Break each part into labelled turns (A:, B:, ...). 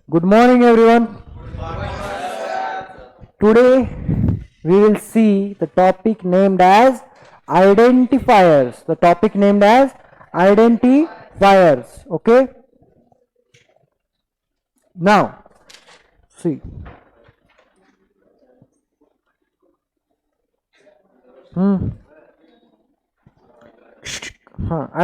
A: Good morning, everyone. Today we will see the topic named as identifiers. The topic named as identifiers. Okay. Now, see.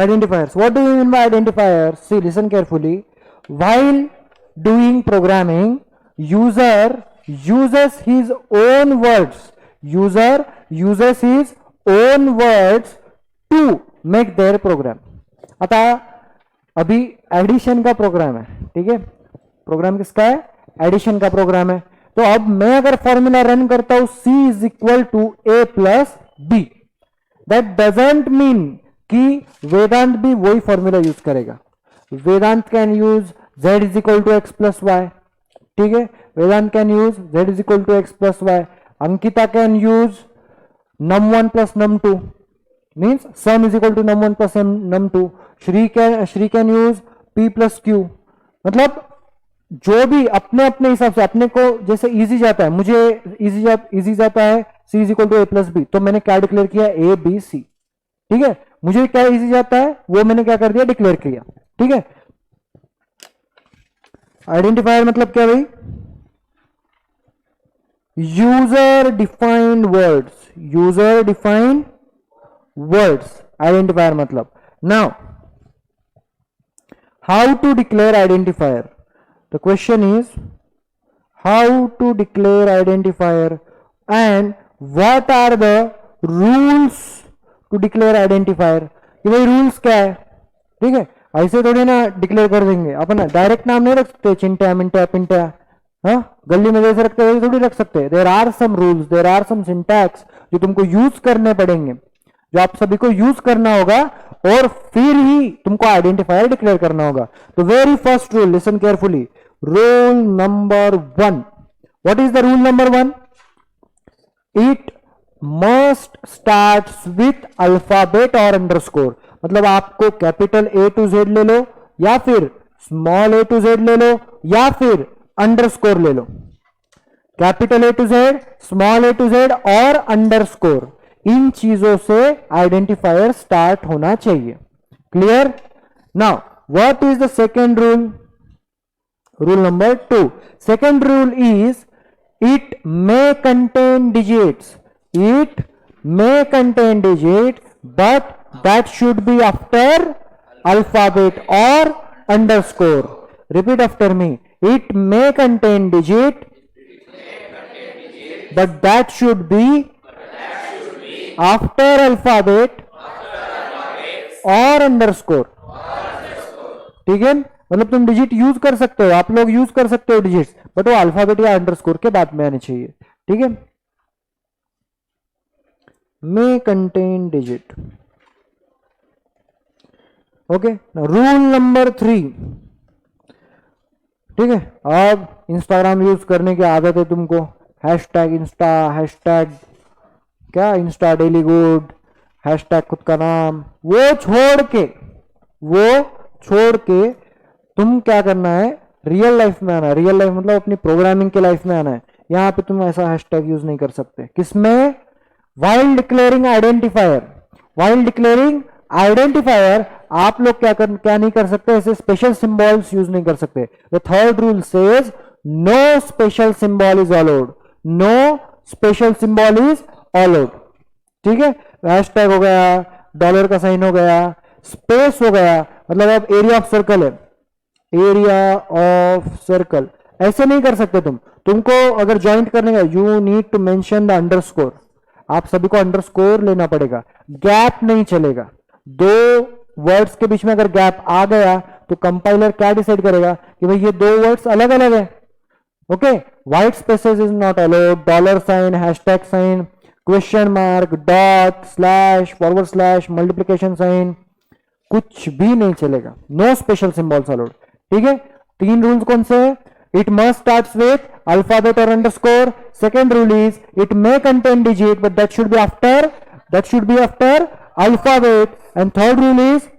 A: Identifiers. What do you mean by identifiers? See, listen carefully. While doing programming, user uses his own words. User uses his own words to make their program. आता अभी addition का programme है, ठीक है. Programme किसका है? Addition का programme है. तो अब मैं अगर फॉर्मूला रन करता हूं C is equal to A plus B, that doesn't mean कि वेदांत भी वही फॉर्मूला यूज करेगा. Vedant can use z is equal to x plus y, ठीक है. Vedant can use z is equal to x plus y. Ankita can use num1 plus num2 means sum is equal to num1 plus num2. Shri can use p plus q. मतलब जो भी अपने अपने हिसाब से, अपने को जैसे इजी जाता है, मुझे इजी जाता है c is equal to a plus B, तो मैंने क्या डिक्लेयर किया? a b c, ठीक है. मुझे क्या इजी जाता है वो मैंने क्या कर दिया? डिक्लेयर किया, ठीक है. आइडेंटिफायर मतलब क्या भाई? User defined words. User defined words identifier मतलब. Now how to declare identifier? The question is how to declare identifier and what are the rules to declare identifier. कि भाई रूल्स क्या है, ठीक है. ऐसे थोड़ी ना डिक्लेयर कर देंगे अपन. डायरेक्ट नाम नहीं रख सकते, चिंटा मिंटा पिंटा, हाँ गली में जैसे रखते हैं थोड़ी रख सकते. There are some rules, there are some syntax जो तुमको यूज करने पड़ेंगे, जो आप सभी को यूज करना होगा और फिर ही तुमको आइडेंटिफायर डिक्लेयर करना होगा. तो very first rule, listen carefully. Rule number 1. What is the rule number 1? It must starts with alphabet और अंडरस्कोर. मतलब आपको कैपिटल A टू Z ले लो, या फिर स्मॉल a टू Z ले लो, या फिर अंडरस्कोर ले लो. Capital A to Z, small a to Z और अंडरस्कोर, इन चीजों से आइडेंटिफायर स्टार्ट होना चाहिए. Clear? Now what is the second rule? Rule number 2. Second rule is it may contain digits. It may contain digit, but that should be after alphabet or underscore. Repeat after me. It may contain digit, but that should be after alphabet और underscore. ठीक है. मतलब तुम digit use कर सकते हो, आप लोग यूज कर सकते हो डिजिट्स, बट वो अल्फाबेट या अंडरस्कोर के बाद में आने चाहिए. ठीक है. may contain digit. Okay. Rule number 3. ठीक है. अब इंस्टाग्राम यूज करने की आदत है तुमको. हैशटैग इंस्टा, हैशटैग क्या इंस्टा डेली गुड, हैशटैग खुद का नाम, वो छोड़ के तुम क्या करना है? रियल लाइफ में आना है. रियल लाइफ मतलब अपनी प्रोग्रामिंग के लाइफ में आना है. यहां पे तुम ऐसा हैशटैग यूज नहीं कर सकते. किसमें? While declaring identifier. While declaring identifier आप लोग क्या नहीं कर सकते? ऐसे स्पेशल सिंबल्स यूज नहीं कर सकते. The third rule says no special symbol is allowed. No special symbol is allowed. ठीक है. हैशटैग हो गया, डॉलर का साइन हो गया, स्पेस हो गया, मतलब अब एरिया ऑफ सर्कल है, एरिया ऑफ सर्कल ऐसे नहीं कर सकते तुम. तुमको अगर ज्वाइंट करने का, you need to mention the underscore. आप सभी को अंडरस्कोर लेना पड़ेगा. गैप नहीं चलेगा. दो वर्ड्स के बीच में अगर गैप आ गया तो कंपाइलर क्या डिसाइड करेगा कि भाई ये दो वर्ड्स अलग अलग है. Okay. White spaces is not allowed. Dollar sign, hashtag sign, question mark, dot, slash, forward slash, multiplication sign, कुछ भी नहीं चलेगा. No special symbols allowed. ठीक है. 3 रूल्स कौन से है? It must starts with alphabet or underscore. Second rule is it may contain digit, but that should be after alphabet. And third rule is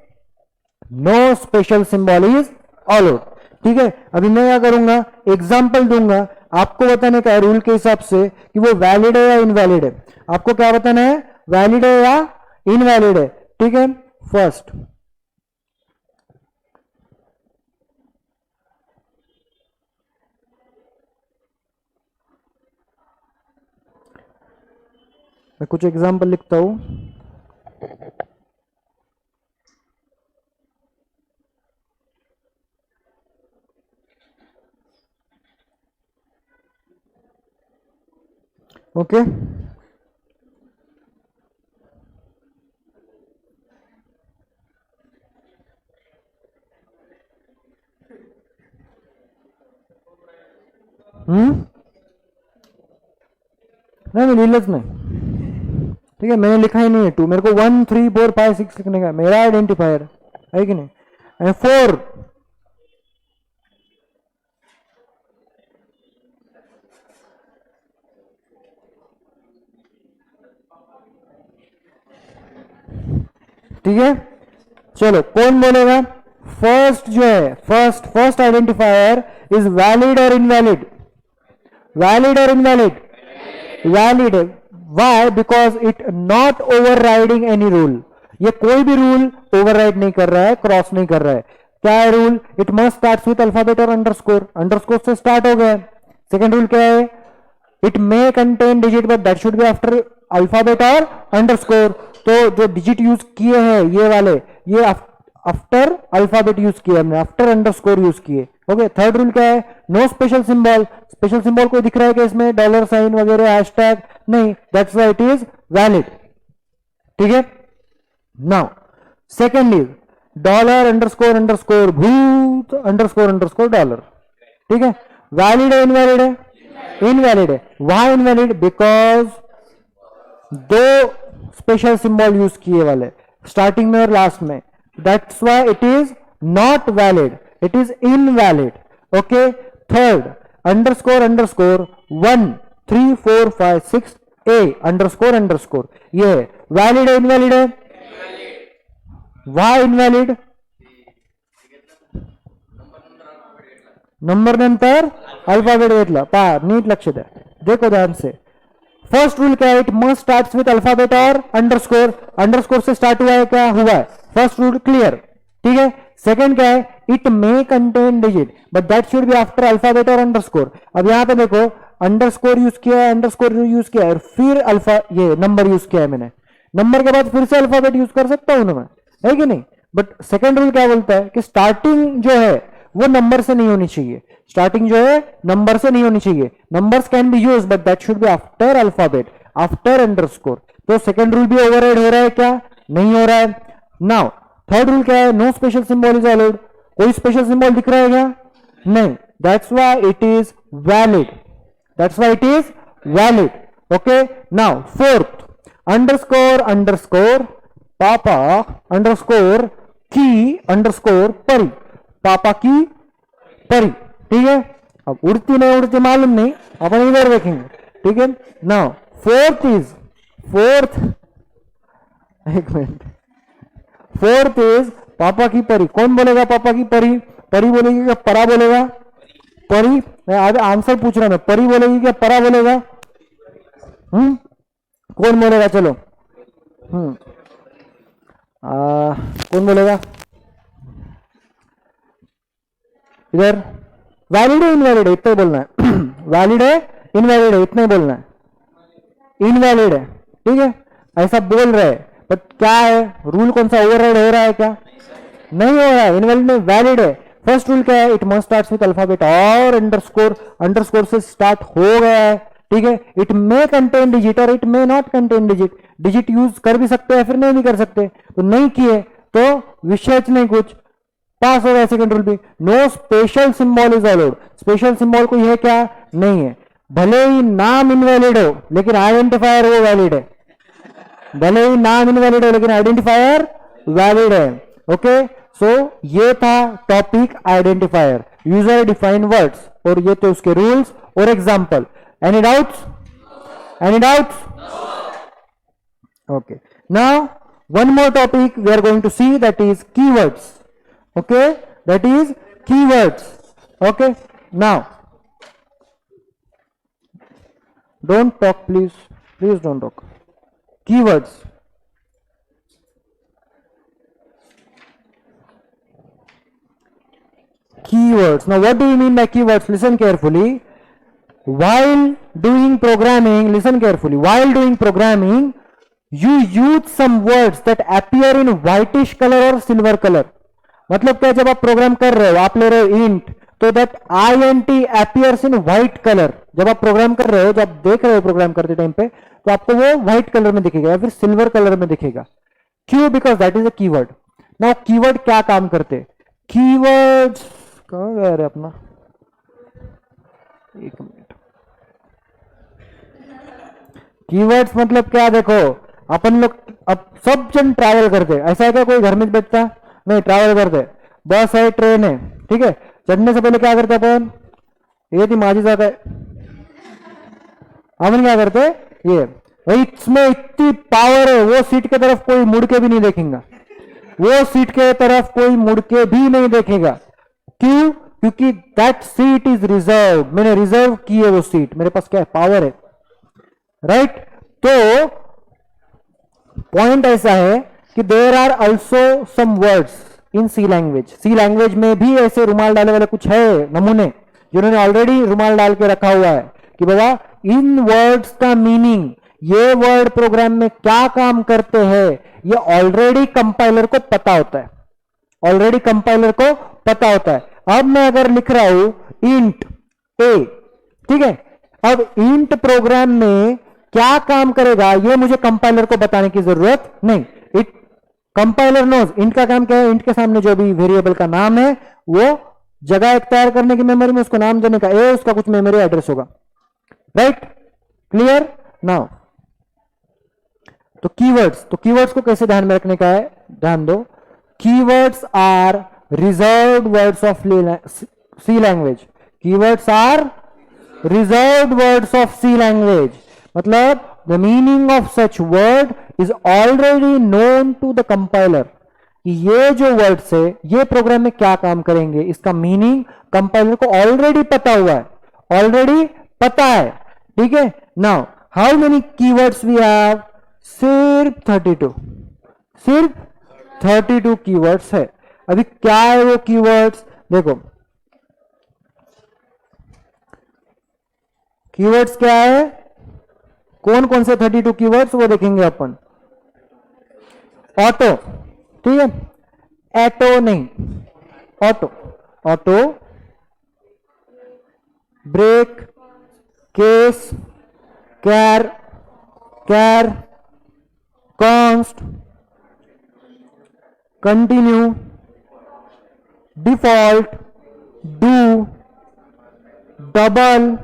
A: no special symbol is allowed. ठीक है, अभी मैं क्या करूंगा, एग्जाम्पल दूंगा, आपको बताने का है रूल के हिसाब से कि वो वैलिड है या इनवैलिड है। आपको क्या बताना है, वैलिड है या इनवैलिड है। ठीक है, फर्स्ट मैं कुछ एग्जाम्पल लिखता हूं। ओके, नहीं मैं नीलज नहीं, ठीक है, मैंने लिखा ही नहीं है टू, मेरे को 1 3 4 5 6 लिखने का, मेरा आइडेंटिफायर है कि नहीं। एंड 4 ठीक है, चलो कौन बोलेगा, फर्स्ट जो है, फर्स्ट आइडेंटिफायर इज वैलिड और इनवैलिड, वैलिड और इनवैलिड, वैलिड है। Why, because it not overriding any rule, ये कोई भी रूल ओवरराइड नहीं कर रहा है, क्रॉस नहीं कर रहा है। क्या है rule, it must start with alphabet और अंडरस्कोर, अंडरस्कोर से स्टार्ट हो गया। सेकंड रूल क्या है, it may contain digit but that should be after alphabet और अंडरस्कोर, तो जो डिजिट यूज किए हैं ये वाले, ये आफ्टर अल्फाबेट यूज किए हमने, आफ्टर अंडरस्कोर यूज किए। ओके, थर्ड रूल क्या है, no special symbol, special symbol कोई दिख रहा है कि इसमें डॉलर साइन वगैरह हैशटैग नहीं, that's why it is valid. ठीक है, now second is dollar underscore underscore भूत अंडरस्कोर अंडरस्कोर डॉलर। ठीक है, वैलिड है इनवैलिड है, इनवैलिड है। व्हाई इनवैलिड, बिकॉज दो स्पेशल सिंबल यूज किए वाले स्टार्टिंग में और लास्ट में, that's why it is not valid, it is invalid. Okay, third underscore underscore 1 3 4 5 6 A underscore underscore, ये वैलिड है इनवैलिड है, व्हाई इनवैलिड, नंबर नंतर अल्फाबेट घेतला पा, नीट लक्ष द्या, देखो ध्यान से। फर्स्ट रूल क्या है, it must start with alphabet और अंडरस्कोर, अंडरस्कोर से स्टार्ट हुआ है क्या, हुआ है, फर्स्ट रूल क्लियर। ठीक है, सेकंड क्या है, it may contain digit but that should be after alphabet और अंडरस्कोर। अब यहां पे देखो अंडरस्कोर यूज किया है, अंडरस्कोर यूज किया है, फिर अल्फा ये नंबर यूज किया है मैंने, नंबर के बाद फिर से अल्फाबेट यूज कर सकता हूं ना मैं, है कि नहीं। बट सेकंड रूल क्या बोलता है कि स्टार्टिंग जो है वो नंबर से नहीं होनी चाहिए, स्टार्टिंग जो है नंबर से नहीं होनी चाहिए, numbers can be use but that should be after alphabet after underscore. तो सेकंड रूल भी ओवरराइड हो रहा है क्या, नहीं हो रहा है। नाउ थर्ड रूल क्या है, no special symbol is allowed, कोई स्पेशल सिंबल दिख रहा है क्या, नहीं, that's why it is valid, that's why it is valid. Okay, now fourth underscore underscore पापा अंडरस्कोर की अंडरस्कोर परी, पापा की परी। ठीक है, अब उड़ती नहीं उड़ती मालूम नहीं, अपन इधर देखेंगे। ठीक है, नाउ फोर्थ इज, फोर्थ एक मिनट, फोर्थ इज पापा की परी। कौन बोलेगा पापा की परी, परी बोलेगी क्या परा बोलेगा, परी, मैं आज आंसर पूछ रहा हूं, परी बोलेगी क्या परा बोलेगा, कौन बोलेगा, चलो कौन बोलेगा इधर, वैलिड है इनवैलिड है इतना ही बोलना है वैलिड है इनवैलिड है इतना ही बोलना है, इनवैलिड है। ठीक है, ऐसा बोल रहे हैं, बट क्या है रूल, कौन सा ओवरराइड हो रहा है क्या, नहीं हो रहा है, इनवैलिड में वैलिड है। फर्स्ट रूल क्या है, it must start with alphabet और अंडरस्कोर, अंडरस्कोर से स्टार्ट हो गया है। ठीक है, इट मे कंटेन डिजिट और it may not contain digit, digit use कर भी सकते हैं फिर नहीं भी कर सकते, तो नहीं किए तो विषय नहीं कुछ, पास हो गया। सेकंड रूल भी, no special symbol is allowed, special symbol कोई है क्या, नहीं है, भले ही नाम इनवैलिड हो लेकिन आइडेंटिफायर वो वैलिड है, भले ही नाम इनवैलिड हो लेकिन आइडेंटिफायर वैलिड है। ओके, सो ये था topic identifier, user defined words, और ये तो उसके रूल्स और example. Any doubts, any doubts, okay. Now one more topic we are going to see, that is keywords. Okay, that is keywords. Okay, now don't talk, please. Please don't talk. Keywords. Keywords. Now, what do you mean by keywords? Listen carefully. While doing programming, listen carefully. While doing programming, you use some words that appear in whitish color or silver color. मतलब क्या, जब आप programme कर रहे हो, आप ले रहे हो इंट, तो that int appears in white color. जब आप प्रोग्राम कर रहे हो, जब देख रहे हो प्रोग्राम करते टाइम पे, तो आपको वो व्हाइट कलर में दिखेगा या फिर सिल्वर कलर में दिखेगा. क्यों? Because that is a keyword. Now keyword क्या काम करते? कीवर्ड्स कहां गया रे अपना, एक मिनट. कीवर्ड्स मतलब क्या? देखो, अपन लोग अब सब जन ट्रैवल करते, ऐसा है क्या कोई घर में बैठता? नहीं, ट्रैवल करते. बस है, ट्रेन है, ठीक है. चढ़ने से पहले क्या करते अपन? ये थी माझी जाता है, अपन क्या करते? ये भाई, इसमें इतनी पावर है, वो सीट की तरफ कोई मुड़ के भी नहीं देखेगा, वो सीट के तरफ कोई मुड़ के भी नहीं देखेगा. क्यों? क्योंकि दैट सीट इज रिजर्व. मैंने रिजर्व की है वो सीट, मेरे पास क्या है? पावर है, राइट. तो पॉइंट ऐसा है कि there are also some words in C language. C language में भी ऐसे रुमाल डाले वाले कुछ है नमूने, जिन्होंने ऑलरेडी रुमाल डाल के रखा हुआ है कि बाबा इन वर्ड्स का मीनिंग, ये वर्ड प्रोग्राम में क्या काम करते हैं, ये ऑलरेडी कंपाइलर को पता होता है. ऑलरेडी कंपाइलर को पता होता है. अब मैं अगर लिख रहा हूं इंट ए, ठीक है, अब इंट प्रोग्राम में क्या काम करेगा ये मुझे कंपाइलर को बताने की जरूरत नहीं. इट कंपाइलर नोज इंट का काम क्या है. इंट के सामने जो भी वेरिएबल का नाम है वो जगह एक तैयार करने की मेमोरी में उसको नाम देने का ए, उसका कुछ मेमोरी एड्रेस होगा, राइट. Clear now. तो कीवर्ड्स को कैसे ध्यान में रखने का है, ध्यान दो. Keywords are reserved words of C language. Keywords are reserved words of C language. मतलब the meaning of such word is already known to the compiler. ये जो वर्ड्स है ये प्रोग्राम में क्या काम करेंगे, इसका मीनिंग कंपाइलर को ऑलरेडी पता हुआ है, ऑलरेडी पता है, ठीक है. Now how many keywords we have? सिर्फ 32. सिर्फ 32 कीवर्ड्स है. अभी क्या है वो कीवर्ड्स? देखो, कीवर्ड्स क्या है, कौन कौन से 32 कीवर्ड्स वो देखेंगे अपन. ऑटो, ठीक है, एटो नहीं, auto. Auto, break, case, char, char, const, continue, default, do, double,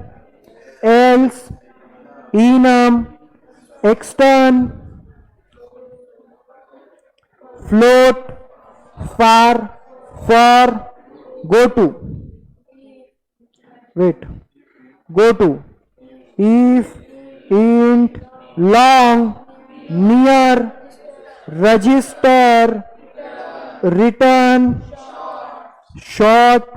A: else, enum, extern, float, far, for, go to, wait, go to, if, int, long, near, register, return, short.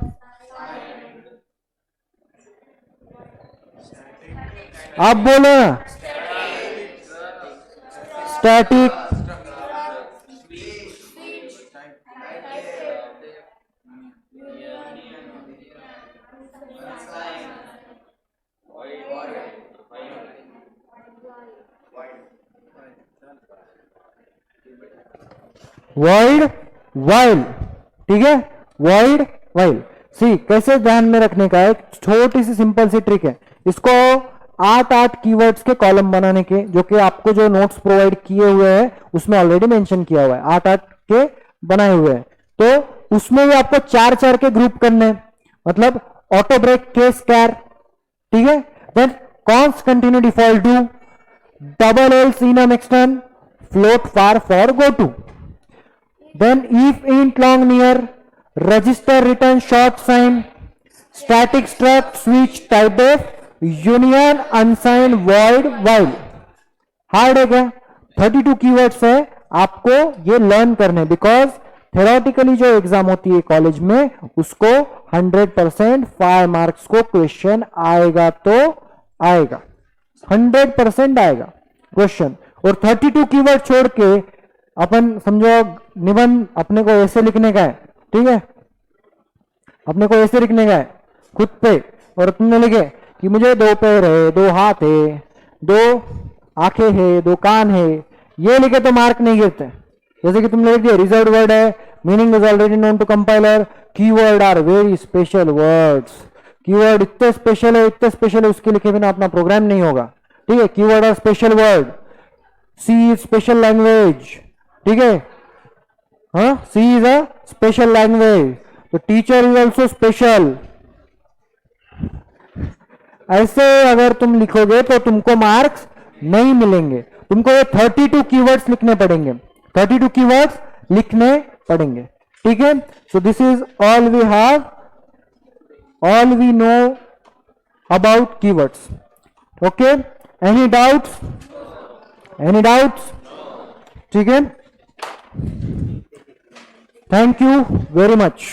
A: आप बोलो ना. Static, void, while, ठीक है, void, while. सी कैसे ध्यान में रखने का है, छोटी सी सिंपल सी ट्रिक है. इसको 8 कीवर्ड्स के कॉलम बनाने के, जो कि आपको जो नोट्स प्रोवाइड किए हुए हैं उसमें ऑलरेडी मेंशन किया हुआ है, 8 के बनाए हुए हैं. तो उसमें भी आपको 4 के ग्रुप करने, मतलब ऑटो, ब्रेक, केस, कैर, ठीक है. Then const, continue, default, do, double, else, enum, extern, float, far, for, goto. Then if, int, long, near, register, return, short, sign, static, struct, switch, type of, union, unsign, void, while. Hard है क्या? 32 keywords है, आपको ये learn करने, because theoretically जो exam होती है college में उसको 100% 5 मार्क्स को क्वेश्चन आएगा तो आएगा, 100% आएगा क्वेश्चन। और 32 कीवर्ड छोड़ के अपन समझो निबंध अपने को ऐसे लिखने का है, ठीक है, अपने को ऐसे लिखने का है खुद पे, और तुमने लिखे कि मुझे 2 पैर है, 2 हाथ है, 2 आंखें है, 2 कान है, ये लिखे तो मार्क नहीं गिरते। जैसे कि तुमने लिख दिया रिजर्व्ड वर्ड है, meaning is already known to compiler, keyword are very special words, keyword इतने स्पेशल है, इतने स्पेशल है, उसके लिखे बिना अपना प्रोग्राम नहीं होगा, ठीक है। Keyword are special word, C is special language, ठीक है, हाँ, C is a special language, तो टीचर इज ऑल्सो स्पेशल। ऐसे अगर तुम लिखोगे तो तुमको मार्क्स नहीं मिलेंगे, तुमको ये 32 कीवर्ड्स लिखने पड़ेंगे, 32 कीवर्ड्स लिखने पड़ेंगे, ठीक है। So this is all we have, all we know about keywords, okay. Any doubts, any doubts, ठीक है। Thank you very much.